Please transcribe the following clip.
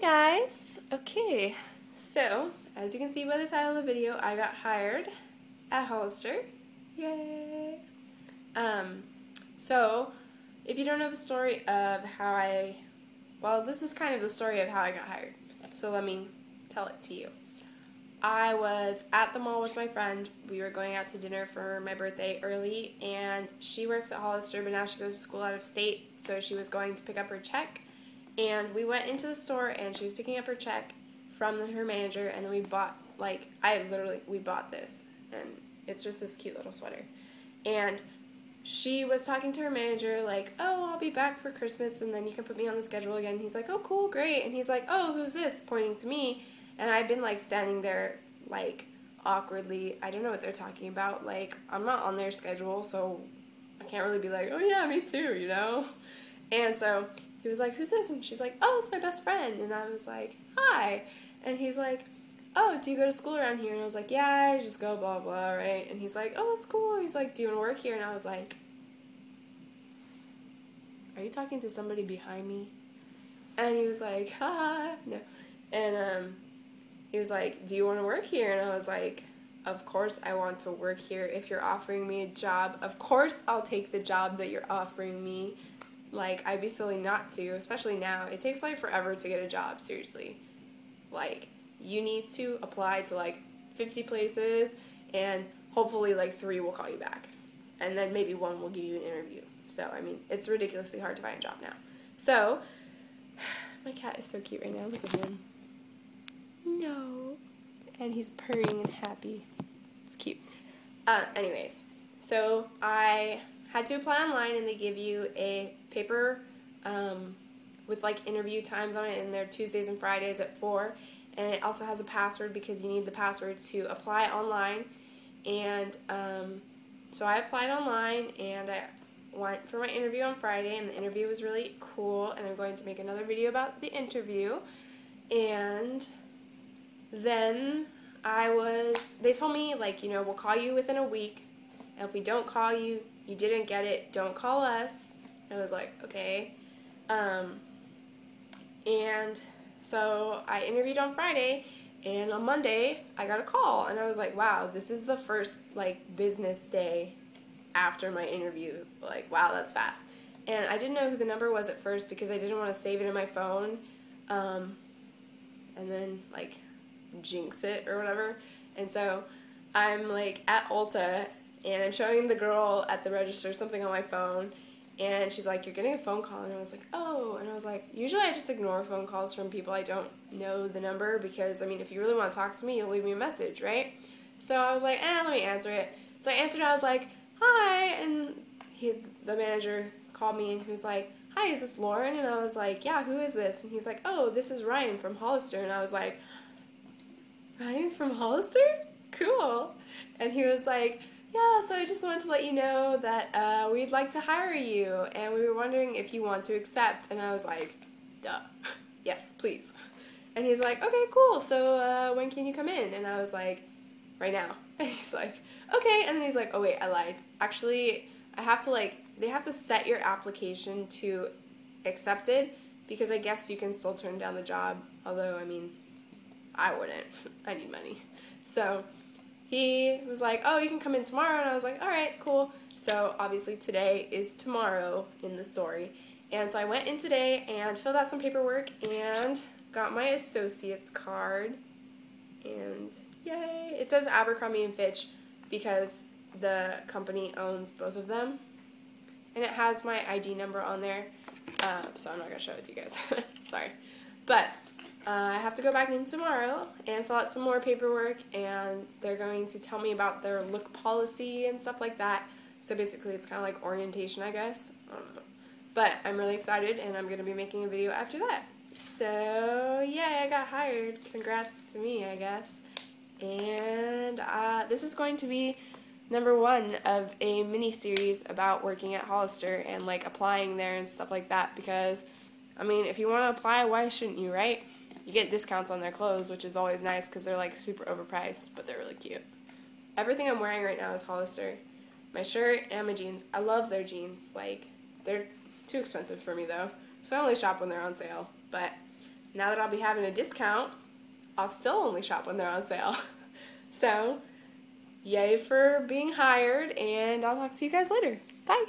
guys! Okay, so as you can see by the title of the video, I got hired at Hollister. Yay! So if you don't know the story of how this is kind of the story of how I got hired. So let me tell it to you. I was at the mall with my friend. We were going out to dinner for my birthday early, and she works at Hollister, but now she goes to school out of state, so she was going to pick up her check. And we went into the store, and she was picking up her check from her manager, and then we bought, we bought this, and it's just this cute little sweater. And she was talking to her manager, like, oh, I'll be back for Christmas, and then you can put me on the schedule again. And he's like, oh, cool, great. And he's like, oh, who's this? Pointing to me. And I've been, standing there, awkwardly. I don't know what they're talking about. I'm not on their schedule, so I can't really be like, oh, yeah, me too, you know? And so he was like, who's this? And she's like, oh, it's my best friend. And I was like, hi. And he's like, oh, do you go to school around here? And I was like, yeah, I just go, blah, blah, right? And he's like, oh, that's cool. He's like, do you want to work here? And I was like, are you talking to somebody behind me? And he was like, haha, no. And he was like, do you want to work here? And I was like, of course I want to work here. If you're offering me a job, of course I'll take the job that you're offering me. I'd be silly not to, especially now. It takes, forever to get a job, seriously. You need to apply to, 50 places, and hopefully, 3 will call you back. And then maybe 1 will give you an interview. So, I mean, it's ridiculously hard to find a job now. So, my cat is so cute right now. Look at him. No. And he's purring and happy. It's cute. Anyways, so I had to apply online, and they give you a paper with interview times on it, and they're Tuesdays and Fridays at 4, and it also has a password because you need the password to apply online. And so I applied online, and I went for my interview on Friday, and the interview was really cool, and I'm going to make another video about the interview. And then they told me, we'll call you within a week, and if we don't call you, you didn't get it, don't call us. And I was like, okay. And so I interviewed on Friday, and on Monday I got a call, and I was like, wow, this is the first, business day after my interview. Wow, that's fast. And I didn't know who the number was at first because I didn't want to save it in my phone, and then, jinx it or whatever. And so I'm, at Ulta, and I'm showing the girl at the register something on my phone, and she's like, you're getting a phone call. And I was like, oh. And I was like, usually I just ignore phone calls from people I don't know the number because, I mean, if you really want to talk to me, you'll leave me a message, right? So I was like, let me answer it. So I answered, I was like, hi. And the manager called me, and he was like, hi, is this Lauren? And I was like, yeah, who is this? And he's like, oh, this is Ryan from Hollister. And I was like, Ryan from Hollister? Cool. And he was like, yeah, so I just wanted to let you know that we'd like to hire you, and we were wondering if you want to accept. And I was like, duh, yes, please. And he's like, okay, cool, so when can you come in? And I was like, right now. And he's like, okay. And then he's like, oh wait, I lied. Actually, I have to they have to set your application to accepted, because I guess you can still turn down the job, although, I mean, I wouldn't. I need money. So he was like, oh, you can come in tomorrow. And I was like, all right, cool. So obviously today is tomorrow in the story. And so I went in today and filled out some paperwork and got my associate's card. And yay. It says Abercrombie & Fitch because the company owns both of them. And it has my ID number on there. So I'm not going to show it to you guys. Sorry. But I have to go back in tomorrow and fill out some more paperwork, and they're going to tell me about their look policy and stuff like that. So basically it's kind of like orientation, I guess. I don't know. But I'm really excited, and I'm going to be making a video after that. So yeah, I got hired. Congrats to me, I guess. And this is going to be number 1 of a mini-series about working at Hollister and applying there and stuff like that, because I mean, if you want to apply, why shouldn't you, right? You get discounts on their clothes, which is always nice because they're super overpriced, but they're really cute. Everything I'm wearing right now is Hollister. My shirt and my jeans. I love their jeans. They're too expensive for me though, so I only shop when they're on sale. But now that I'll be having a discount, I'll still only shop when they're on sale. So, yay for being hired, and I'll talk to you guys later. Bye!